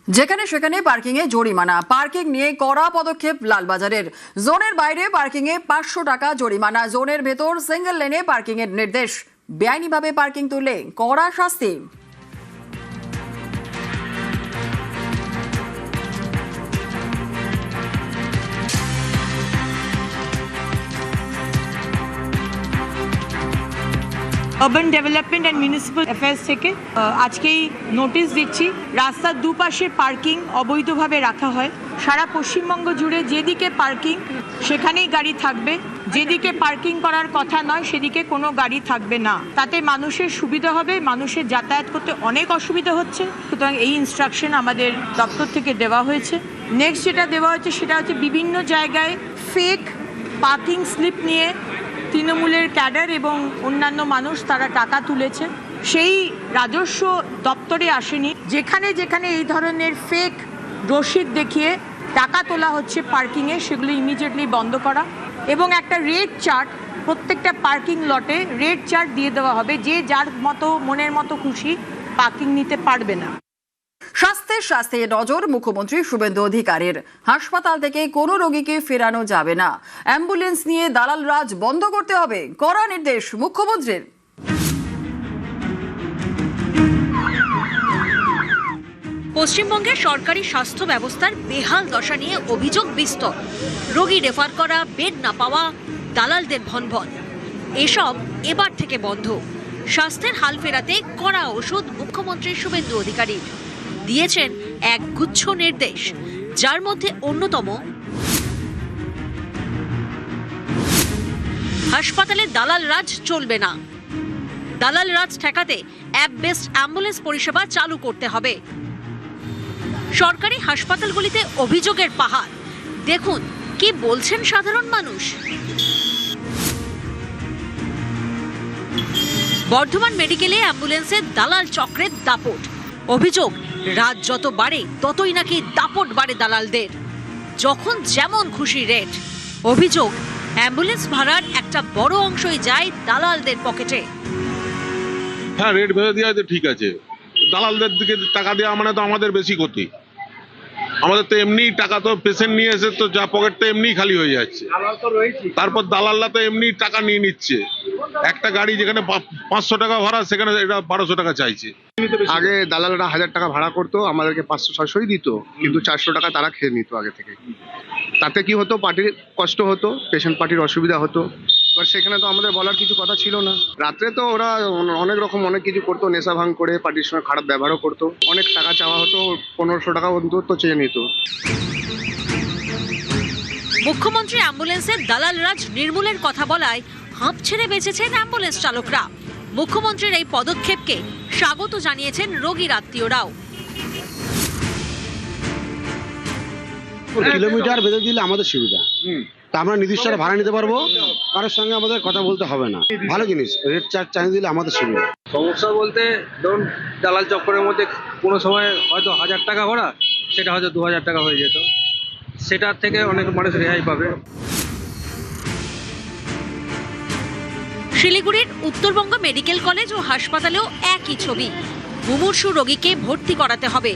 যেখানে সেখানে পার্কিং এ জরিমানা, পার্কিং নিয়ে কড়া পদক্ষেপ লালবাজারের। জোনের বাইরে পার্কিং এ 500 টাকা জরিমানা, জোনের ভেতর সিঙ্গেল লেনে পার্কিং এর নির্দেশ। বেআইনিভাবে পার্কিং তুললে কড়া শাস্তি। Urban development and municipal affairs থেকে আজকেই নোটিশ দিচ্ছি, রাস্তার দুপাশে পার্কিং অবৈধভাবে রাখা হয়। সারা পশ্চিমবঙ্গ জুড়ে যেদিকে পার্কিং সেখানেই গাড়ি থাকবে, যেদিকে পার্কিং করার কথা নয় সেদিকে কোনো গাড়ি থাকবে না। তাতে মানুষের সুবিধা হবে, মানুষের যাতায়াত করতে অনেক অসুবিধা হচ্ছে। সুতরাং এই ইনস্ট্রাকশন আমাদের দপ্তর থেকে দেওয়া হয়েছে। নেক্সট যেটা দেওয়া হচ্ছে সেটা হচ্ছে বিভিন্ন জায়গায় ফেক পার্কিং স্লিপ নিয়ে তৃণমূলের ক্যাডার এবং অন্যান্য মানুষ তারা টাকা তুলেছে, সেই রাজস্ব দপ্তরে আসেনি। যেখানে যেখানে এই ধরনের ফেক রসিদ দেখিয়ে টাকা তোলা হচ্ছে পার্কিংয়ে, সেগুলো ইমিডিয়েটলি বন্ধ করা এবং একটা রেট চার্ট প্রত্যেকটা পার্কিং লটে রেট চার্ট দিয়ে দেওয়া হবে। যে যার মতো মনের মতো খুশি পার্কিং নিতে পারবে না। স্বাস্থ্যে নজর মুখ্যমন্ত্রী শুভেন্দু অধিকারীর। হাসপাতাল থেকে কোনো রোগীকে ফেরানো যাবে না, অ্যাম্বুলেন্স নিয়ে দালাল রাজ বন্ধ করতে হবে, কড়া নির্দেশ মুখ্যমন্ত্রীর। পশ্চিমবঙ্গের সরকারি স্বাস্থ্য ব্যবস্থার বেহাল দশা নিয়ে অভিযোগ বিস্তর। রোগী রেফার করা, বেড না পাওয়া, দালালদের ভনভন, এসব এবার থেকে বন্ধ। স্বাস্থ্যের হাল ফেরাতে কড়া ওষুধ মুখ্যমন্ত্রী শুভেন্দু অধিকারী দিয়েছেন এক গুচ্ছ নির্দেশ, যার মধ্যে অন্যতম হাসপাতালে দালাল রাজ চলবে না। দালাল রাজ ঠেকাতে অ্যাপ বেসড অ্যাম্বুলেন্স পরিষেবা চালু করতে হবে। সরকারি হাসপাতালগুলিতে অভিযোগের পাহাড়, দেখুন কি বলছেন সাধারণ মানুষ। বর্ধমান মেডিকেলে অ্যাম্বুলেন্সে দালাল চক্রের দাপট। অভিযোগ, রাত যত বাড়ে ততই নাকি দাপট বাড়ে দালালদের, যখন যেমন খুশি রেট। অভিযোগ, অ্যাম্বুলেন্স ভাড়ার একটা বড় অংশই যায় দালালদের পকেটে। হ্যাঁ, রেট ভেবে দেওয়া তো ঠিক আছে, দালালদের দিকে টাকা দেওয়া মানে তো আমাদের বেশি ক্ষতি। আমাদের তো এমনি টাকা তো পেশেন্ট নিয়ে এসে তো যা পকেটটা এমনি খালি হয়ে যাচ্ছে, তারপর দালালরা তো এমনি টাকা নিয়ে নিচ্ছে। একটা গাড়ি যেখানে 500 টাকা ভাড়া সেখানে এটা 1200 টাকা চাইছে। আগে দালালরা 1000 টাকা ভাড়া করতো, আমাদেরকে 500-600ই দিত, কিন্তু 400 টাকা তারা খেয়ে নিত আগে থেকে। তাতে কি হতো, পার্টির কষ্ট হতো, পেশেন্ট পার্টির অসুবিধা হতো। এবার সেখানে তো আমাদের বলার কিছু কথা ছিল না। রাত্রে তো ওরা অনেক রকম অনেক কিছু করতো, নেশা ভাঙ করে পার্টির সঙ্গে খারাপ ব্যবহারও করতো। অনেক টাকা চাওয়া হতো, 1500 টাকা অন্তত চেয়ে নিত। মুখ্যমন্ত্রী অ্যাম্বুলেন্সের দালাল রাজ নির্মূলের কথা বলায় হাঁপ ছেড়ে বেঁচেছেন অ্যাম্বুলেন্স চালকরা। মুখ্যমন্ত্রীর এই পদক্ষেপকে স্বাগত জানিয়েছেন রোগীর আত্মীয়রাও। কিলোমিটার বেঁধে দিলে আমাদের সুবিধা, তা আমরা নির্দিষ্ট ভাড়া নিতে পারবো, কারোর সঙ্গে আমাদের কথা বলতে হবে না। ভালো জিনিস, রেট চার্জ চালিয়ে দিলে আমাদের সুবিধা। সমস্যা বলতে ধরুন দালাল চক্করের মধ্যে কোনো সময় হয়তো 1000 টাকা ভাড়া, সেটা হয়তো 2000 টাকা হয়ে যেত, সেটার থেকে অনেক মানুষ রেহাই পাবে। শিলিগুড়ির উত্তরবঙ্গ মেডিকেল কলেজ ও হাসপাতালেও একই ছবি। মুমূর্ষু রোগীকে ভর্তি করাতে হবে।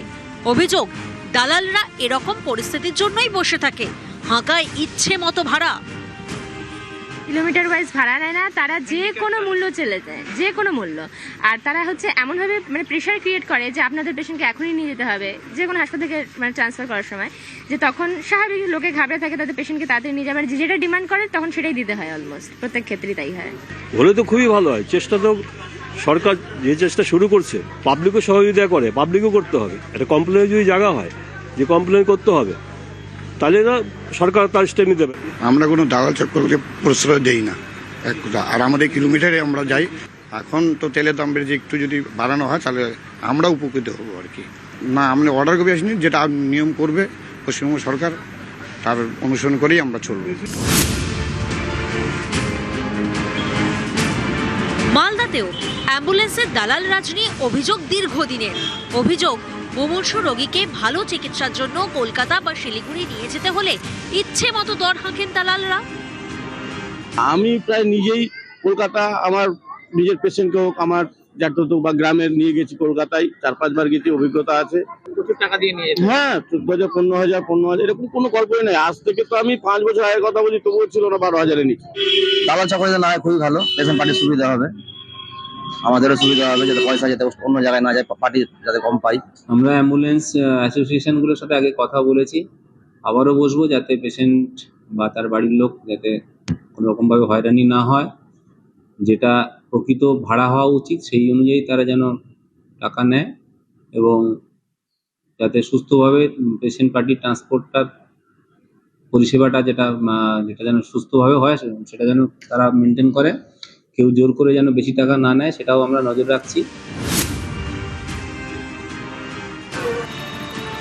অভিযোগ, দালালরা এরকম পরিস্থিতির জন্যই বসে থাকে, হাঁকায় ইচ্ছে মতো ভাড়া। কিলোমিটার ওয়াইজ ভাড়া নেয় না, তারা যে কোনো মূল্য চলে যায়, যে কোনো মূল্য। আর তারা হচ্ছে এমনভাবে প্রেশার ক্রিয়েট করে যে আপনাদের পেশেন্টকে এখনই নিয়ে যেতে হবে, যে কোনো হাসপাতাল থেকে ট্রান্সফার করার সময়, যে তখন স্বাভাবিক লোকে ঘাবড়ে থাকে, তাদের পেশেন্টকে তাড়াতাড়ি নিয়ে যাবে, যেটা ডিমান্ড করে তখন সেটাই দিতে হয়। অলমোস্ট প্রত্যেক ক্ষেত্রেই তাই হয়। হলে তো খুবই ভালো হয়। চেষ্টা তো সরকার যে চেষ্টা শুরু করছে, পাবলিকও সহযোগিতা করে, পাবলিকও করতে হবে। একটা কমপ্লেনের যদি জায়গা হয় যে কমপ্লেন করতে হবে, তাহলে না সরকার তার স্টেপ নিতে হবে। আমরা কোনো দালাল চক্রকে প্রশ্রয় দেই না, এক কথা। আর আমাদের কিলোমিটারে আমরা যাই। এখন তো তেলের দাম বেড়েছে, একটু যদি বাড়ানো হয় তাহলে আমরা উপকৃত হবো আর কি। না, আমরা অর্ডার কপি আসিনি, যেটা নিয়ম করবে পশ্চিমবঙ্গ সরকার তার অনুসরণ করেই আমরা চলব। মালদাতেও অ্যাম্বুলেন্সের দালাল রাজ নিয়ে অভিযোগ দীর্ঘদিনের। অভিযোগ, মুমূর্ষু রোগীকে ভালো চিকিৎসার জন্য কলকাতা বা শিলিগুড়ি নিয়ে যেতে হলে ইচ্ছে মতো দর হাঁকেন দালালরা। আমি প্রায় নিজেই কলকাতা আমার নিজের পেশেন্টকে হোক, আমার যাতে বা গ্রামের নিয়ে গেছি কলকাতায় 4-5 বার গেছি, অভিজ্ঞতা আছে। প্রচুর টাকা দিয়ে নিয়ে যেত। হ্যাঁ 14,000 15,000 এরকম কোনো গল্পই নেই। আজ থেকে তো আমি 5 বছর আগের কথা বলছি, তবুও ছিল না 12,000 এর নিচে। দালাল চক্র না হয় খুবই ভালো, পেশেন্ট পার্টির সুবিধা হবে, আমাদেরও সুবিধা হবে, যাতে পয়সা যাতে অন্য জায়গায় না যায়, পার্টি যাতে কম পাই। আমরা অ্যাম্বুলেন্স অ্যাসোসিয়েশনগুলোর সাথে আগে কথা বলেছি, আবারও বসবো, যাতে পেশেন্ট বা তার বাড়ির লোক যাতে কোনো রকমভাবে হয়রানি না হয়, যেটা প্রকৃত ভাড়া হওয়া উচিত সেই অনুযায়ী তারা যেন টাকা নেয়, এবং যাতে সুস্থভাবে পেশেন্ট পার্টির ট্রান্সপোর্টটার পরিষেবাটা যেটা যেন সুস্থভাবে হয় সেটা যেন তারা মেনটেন করে, কেউ জোর করে যেন বেশি টাকা না নেয় সেটাও আমরা নজর রাখছি।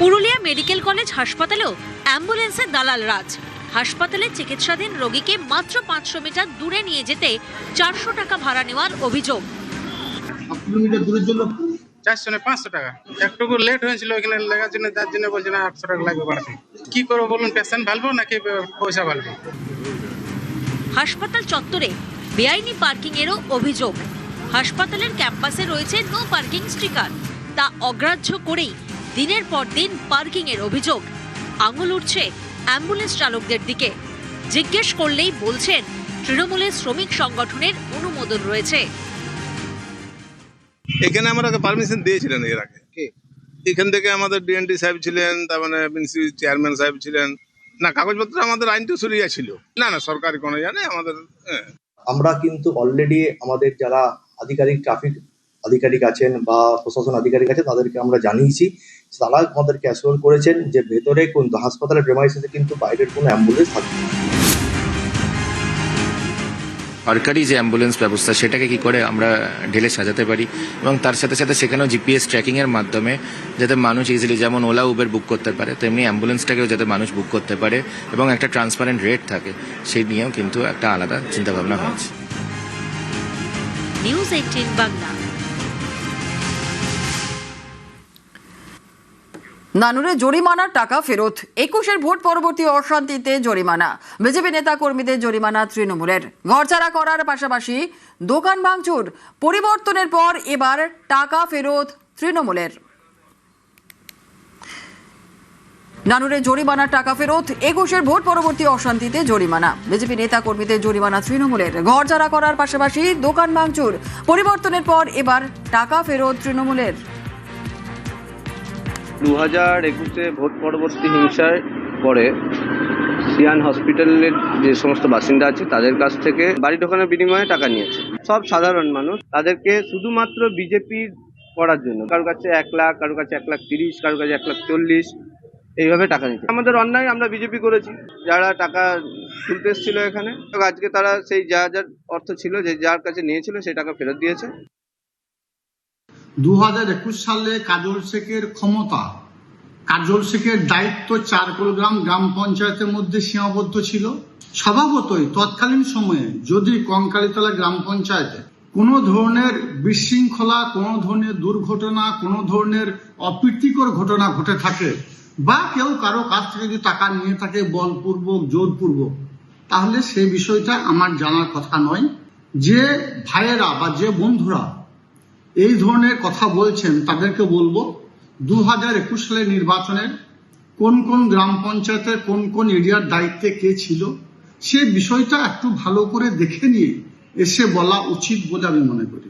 পুরুলিয়া মেডিকেল কলেজ হাসপাতালেও অ্যাম্বুলেন্সের দালাল রাজ। হাসপাতালে চিকিৎসাধীন রোগীকে মাত্র 500 মিটার দূরে নিয়ে যেতে 400 টাকা ভাড়া নেওয়ার অভিযোগ। কিলোমিটার দূরের জন্য 400 না 500 টাকা, একটু লেট হয়েছিল ওখানে লাগার জন্য, তার জন্য বলছে না 800 টাকা লাগবে বাড়াতে। কি করবো বলুন, পেশেন্ট ভালবো নাকি পয়সা ভালবো? হাসপাতাল চত্বরে বেআইনি পার্কিং এরও অভিযোগ। হাসপাতালের ক্যাম্পাসে রয়েছে নো পার্কিং স্টিকার, তা অগ্রাহ্য করেই দিনের পর দিন পার্কিং এর অভিযোগ। আঙুল উঠছে অ্যাম্বুলেন্স চালকদের দিকে। জিজ্ঞেস করলেই বলছেন তৃণমূলের শ্রমিক সংগঠনের অনুমোদন রয়েছে। এখানে আমরা পারমিশন দিয়েছিলেন এর আগে, এখান থেকে আমাদের ডিএনটি সাহেব ছিলেন, তার মানে চেয়ারম্যান সাহেব ছিলেন, না কাগজপত্র আমাদের আইন তো সরিয়া ছিল, না না সরকারি কোনো জানে আমাদের। আমরা কিন্তু অলরেডি আমাদের যারা আধিকারিক, ট্রাফিক আধিকারিক আছেন বা প্রশাসন আধিকারিক আছেন, তাদেরকে আমরা জানিয়েছি, তারা আমাদেরকে অ্যাসিওর করেছেন যে ভেতরে কিন্তু হাসপাতালের প্রেমাইসিসে কিন্তু বাইরের কোনো অ্যাম্বুলেন্স থাকবে না। সরকারি যে অ্যাম্বুলেন্স ব্যবস্থা সেটাকে কি করে আমরা ঢেলে সাজাতে পারি, এবং তার সাথে সাথে সেখানেও জিপিএস ট্র্যাকিংয়ের মাধ্যমে যাতে মানুষ ইজিলি, যেমন ওলা উবের বুক করতে পারে, তেমনি অ্যাম্বুলেন্সটাকেও যাতে মানুষ বুক করতে পারে এবং একটা ট্রান্সপারেন্ট রেট থাকে, সেই নিয়েও কিন্তু একটা আলাদা চিন্তাভাবনা হয়েছে। নিউজ 18 বাংলা। নানুরে জরিমানার টাকা ফেরত। 21-এর ভোট পরবর্তী অশান্তিতে জরিমানা। বিজেপি নেতা কর্মীদের জরিমানা তৃণমূলের। ঘরছাড়া করার পাশাপাশি দোকান ভাঙচুর। পরিবর্তনের পর এবার টাকা ফেরত তৃণমূলের। নানুরে জরিমানার টাকা ফেরত। 21-এর ভোট পরবর্তী অশান্তিতে জরিমানা। বিজেপি নেতা কর্মীদের জরিমানা তৃণমূলের। ঘরছাড়া করার পাশাপাশি দোকান ভাঙচুর। পরিবর্তনের পর এবার টাকা ফেরত তৃণমূলের। 2021-এ ভোট পরবর্তী হিংসার পরে সিয়ান হসপিটালের যে সমস্ত বাসিন্দা আছে তাদের কাছ থেকে বাড়ি ঢোকানোর বিনিময়ে টাকা নিয়েছে। সব সাধারণ মানুষ, তাদেরকে শুধুমাত্র বিজেপি করার জন্য কারোর কাছে 1 লাখ, কারোর কাছে 1,30,000, কারোর কাছে 1,40,000 এইভাবে টাকা নিচ্ছে। আমাদের অন্যায়, আমরা বিজেপি করেছি। যারা টাকা তুলতে এসেছিল এখানে, আজকে তারা সেই যার অর্থ ছিল, যে যার কাছে নিয়েছিল সেই টাকা ফেরত দিয়েছে। 2021 সালে কাজল শেখের ক্ষমতা, কাজল শেখের দায়িত্ব 4 কিলোগ্রাম গ্রাম পঞ্চায়েতের মধ্যে সীমাবদ্ধ ছিল। স্বভাবতই তৎকালীন সময়ে যদি কঙ্কালীতলা গ্রাম পঞ্চায়েতে কোনো ধরনের বিশৃঙ্খলা, কোনো ধরনের দুর্ঘটনা, কোনো ধরনের অপ্রীতিকর ঘটনা ঘটে থাকে, বা কেউ কারো কাছ থেকে যদি টাকা নিয়ে থাকে বলপূর্বক, জোরপূর্বক, তাহলে সেই বিষয়টা আমার জানার কথা নয়। যে ভাইয়েরা বা যে বন্ধুরা এই ধরনের কথা বলছেন তাদেরকে বলবো, 2021 সালের নির্বাচনের কোন কোন গ্রাম পঞ্চায়েতের কোন কোন এরিয়ার দায়িত্বে কে ছিল, সে বিষয়টা একটু ভালো করে দেখে নিয়ে এসে বলা উচিত বলে আমি মনে করি।